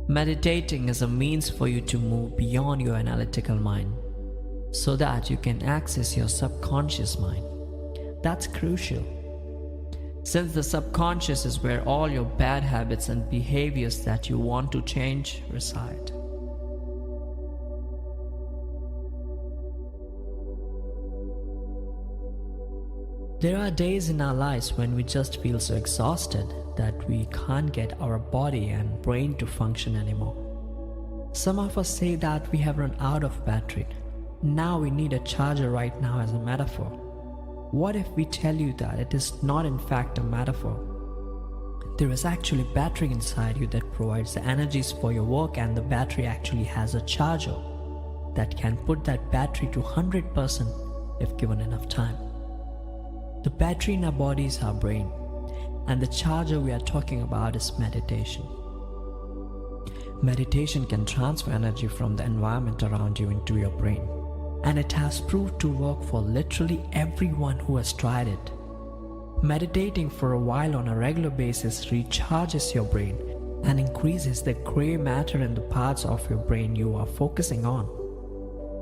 Meditating is a means for you to move beyond your analytical mind so that you can access your subconscious mind. That's crucial, since the subconscious is where all your bad habits and behaviors that you want to change reside. There are days in our lives when we just feel so exhausted that we can't get our body and brain to function anymore. Some of us say that we have run out of battery. Now we need a charger right now as a metaphor. What if we tell you that it is not in fact a metaphor? There is actually battery inside you that provides the energies for your work, and the battery actually has a charger that can put that battery to 100% if given enough time. The battery in our body is our brain, and the charger we are talking about is meditation. Meditation can transfer energy from the environment around you into your brain, and it has proved to work for literally everyone who has tried it. Meditating for a while on a regular basis recharges your brain and increases the gray matter in the parts of your brain you are focusing on.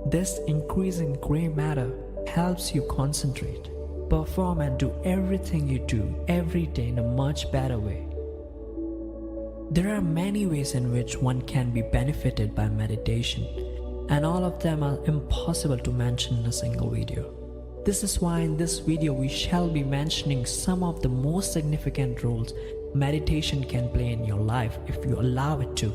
This increase in gray matter helps you concentrate, perform, and do everything you do every day in a much better way. There are many ways in which one can be benefited by meditation, and all of them are impossible to mention in a single video. This is why in this video we shall be mentioning some of the most significant roles meditation can play in your life if you allow it to.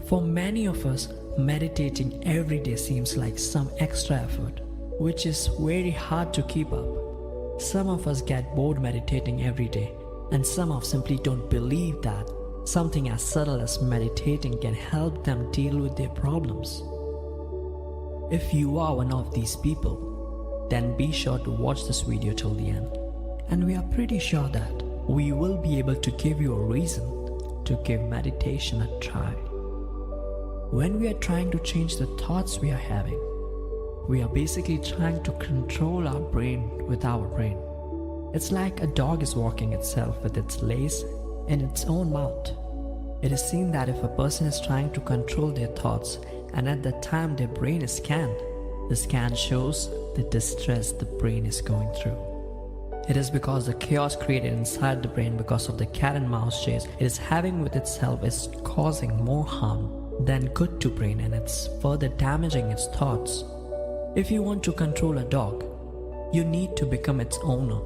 For many of us, meditating every day seems like some extra effort, which is very hard to keep up. Some of us get bored meditating every day, and some of simply don't believe that something as subtle as meditating can help them deal with their problems. If you are one of these people, then be sure to watch this video till the end, and we are pretty sure that we will be able to give you a reason to give meditation a try. When we are trying to change the thoughts we are having, we are basically trying to control our brain with our brain. It's like a dog is walking itself with its lace in its own mouth. It is seen that if a person is trying to control their thoughts and at that time their brain is scanned, the scan shows the distress the brain is going through. It is because the chaos created inside the brain because of the cat and mouse chase it is having with itself is causing more harm than good to brain, and it's further damaging its thoughts. If you want to control a dog, you need to become its owner.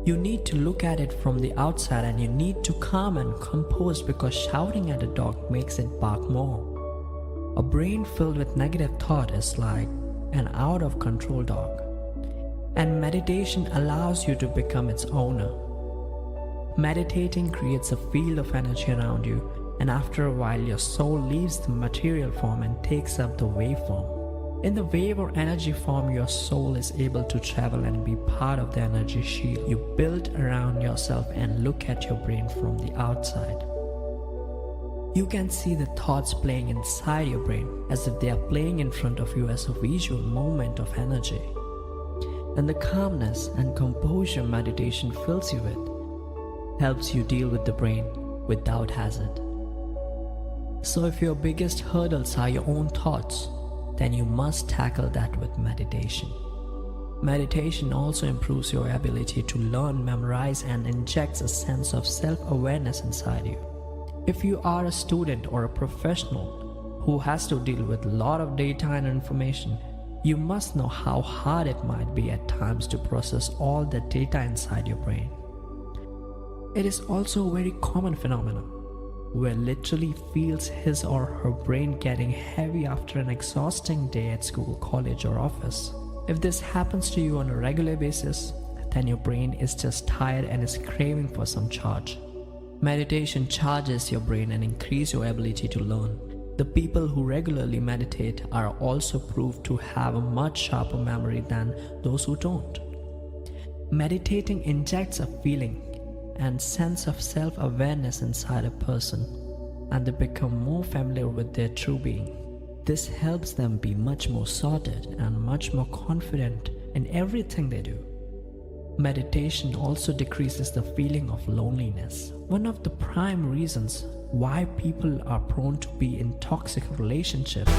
You need to look at it from the outside, and you need to calm and compose, because shouting at a dog makes it bark more. A brain filled with negative thought is like an out of control dog, and meditation allows you to become its owner. Meditating creates a field of energy around you, and after a while your soul leaves the material form and takes up the wave form. In the wave or energy form, your soul is able to travel and be part of the energy shield you build around yourself and look at your brain from the outside. You can see the thoughts playing inside your brain as if they are playing in front of you as a visual moment of energy. And the calmness and composure meditation fills you with helps you deal with the brain without hazard. So if your biggest hurdles are your own thoughts, then you must tackle that with meditation. Meditation also improves your ability to learn, memorize, and injects a sense of self-awareness inside you. If you are a student or a professional who has to deal with a lot of data and information, you must know how hard it might be at times to process all the data inside your brain. It is also a very common phenomenon where literally feels his or her brain getting heavy after an exhausting day at school, college, or office. If this happens to you on a regular basis, then your brain is just tired and is craving for some charge. Meditation charges your brain and increases your ability to learn. The people who regularly meditate are also proved to have a much sharper memory than those who don't. Meditating injects a feeling and sense of self-awareness inside a person, and they become more familiar with their true being. This helps them be much more sorted and much more confident in everything they do. Meditation also decreases the feeling of loneliness. One of the prime reasons why people are prone to be in toxic relationships.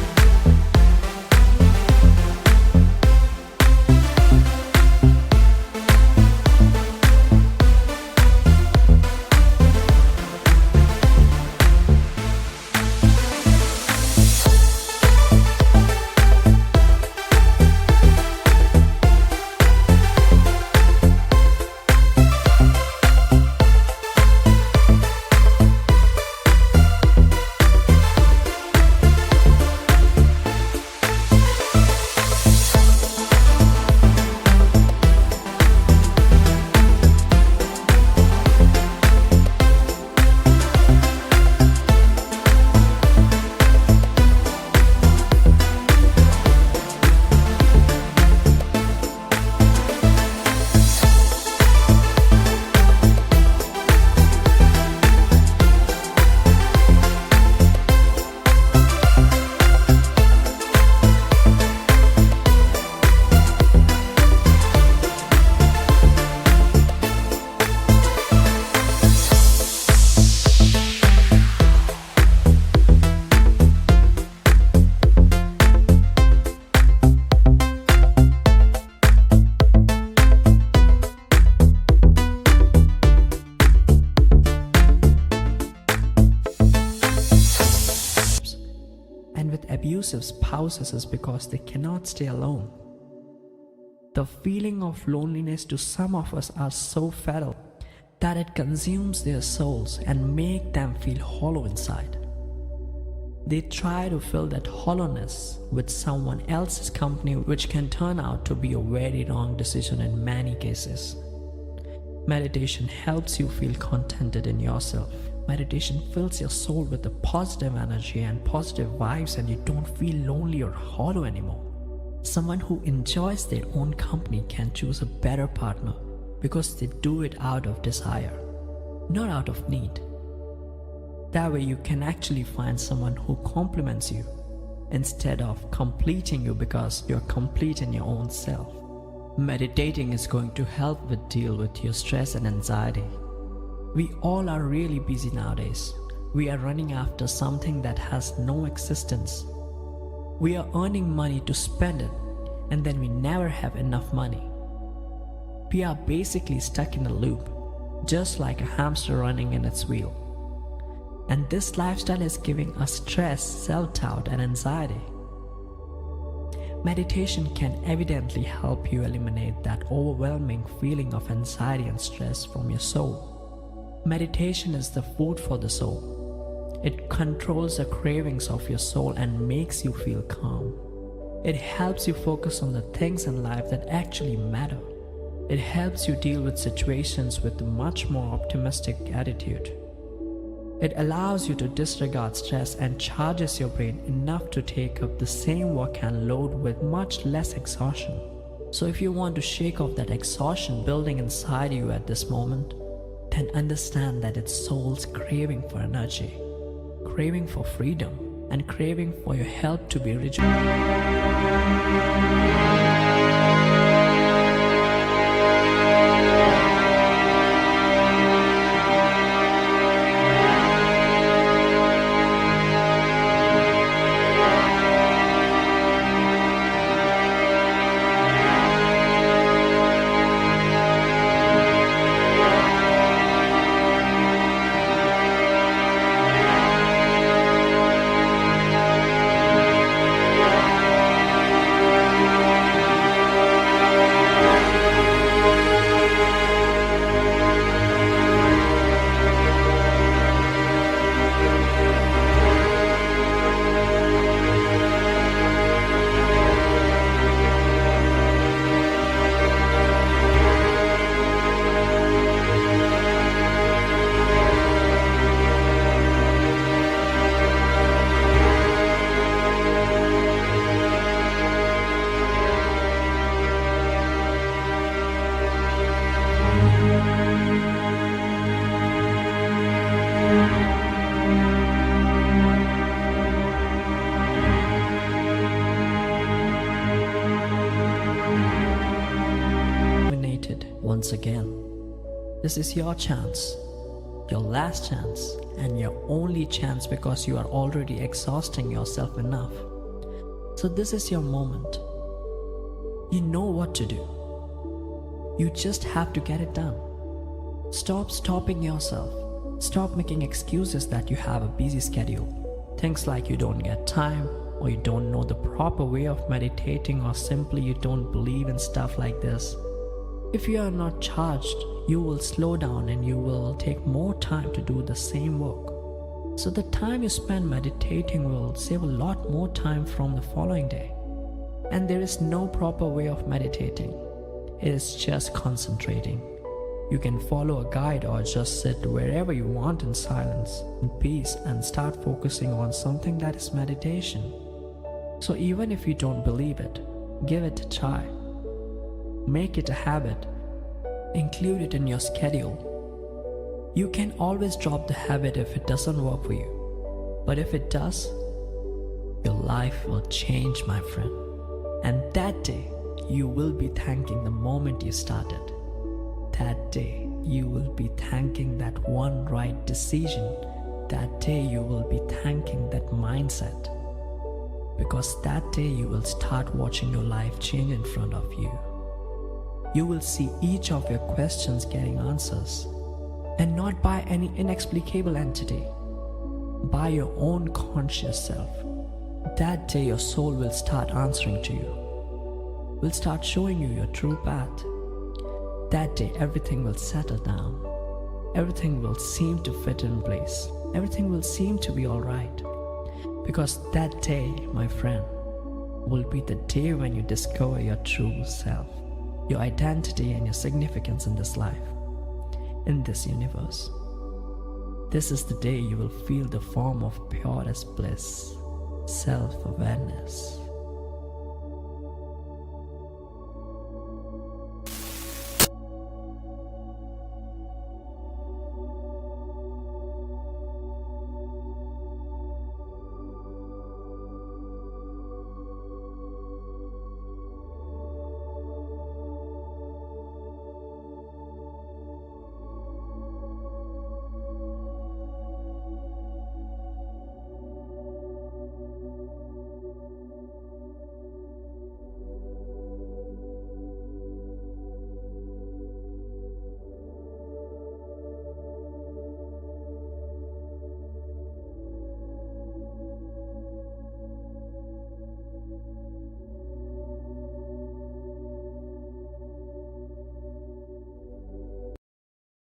And with abusive spouses is because they cannot stay alone. The feeling of loneliness to some of us are so fatal that it consumes their souls and make them feel hollow inside. They try to fill that hollowness with someone else's company, which can turn out to be a very wrong decision in many cases. Meditation helps you feel contented in yourself. Meditation fills your soul with the positive energy and positive vibes, and you don't feel lonely or hollow anymore. Someone who enjoys their own company can choose a better partner because they do it out of desire, not out of need. That way you can actually find someone who complements you instead of completing you because you're complete in your own self. Meditating is going to help deal with your stress and anxiety. We all are really busy nowadays. We are running after something that has no existence. We are earning money to spend it, and then we never have enough money. We are basically stuck in a loop, just like a hamster running in its wheel. And this lifestyle is giving us stress, self-doubt, and anxiety. Meditation can evidently help you eliminate that overwhelming feeling of anxiety and stress from your soul. Meditation is the food for the soul. It controls the cravings of your soul and makes you feel calm. It helps you focus on the things in life that actually matter. It helps you deal with situations with a much more optimistic attitude. It allows you to disregard stress and charges your brain enough to take up the same work and load with much less exhaustion. So if you want to shake off that exhaustion building inside you at this moment, then understand that it's soul's craving for energy, craving for freedom, and craving for your help to be once again. This is your chance. your last chance, and your only chance because you are already exhausting yourself enough. So this is your moment. You know what to do. You just have to get it done. Stop stopping yourself. Stop making excuses that you have a busy schedule. Things like you don't get time, or you don't know the proper way of meditating, or simply you don't believe in stuff like this. If you are not charged, you will slow down and you will take more time to do the same work. So the time you spend meditating will save a lot more time from the following day. And there is no proper way of meditating. It is just concentrating. You can follow a guide or just sit wherever you want in silence, in peace, and start focusing on something that is meditation. So even if you don't believe it, give it a try. Make it a habit. Include it in your schedule. You can always drop the habit if it doesn't work for you. But if it does, your life will change, my friend. And that day, you will be thanking the moment you started. That day, you will be thanking that one right decision. That day, you will be thanking that mindset. Because that day, you will start watching your life change in front of you. You will see each of your questions getting answers, and not by any inexplicable entity, by your own conscious self. That day your soul will start answering to you, will start showing you your true path. That day everything will settle down, everything will seem to fit in place, everything will seem to be alright. Because that day, my friend, will be the day when you discover your true self, your identity and your significance in this life, in this universe. This is the day you will feel the form of purest bliss, self-awareness.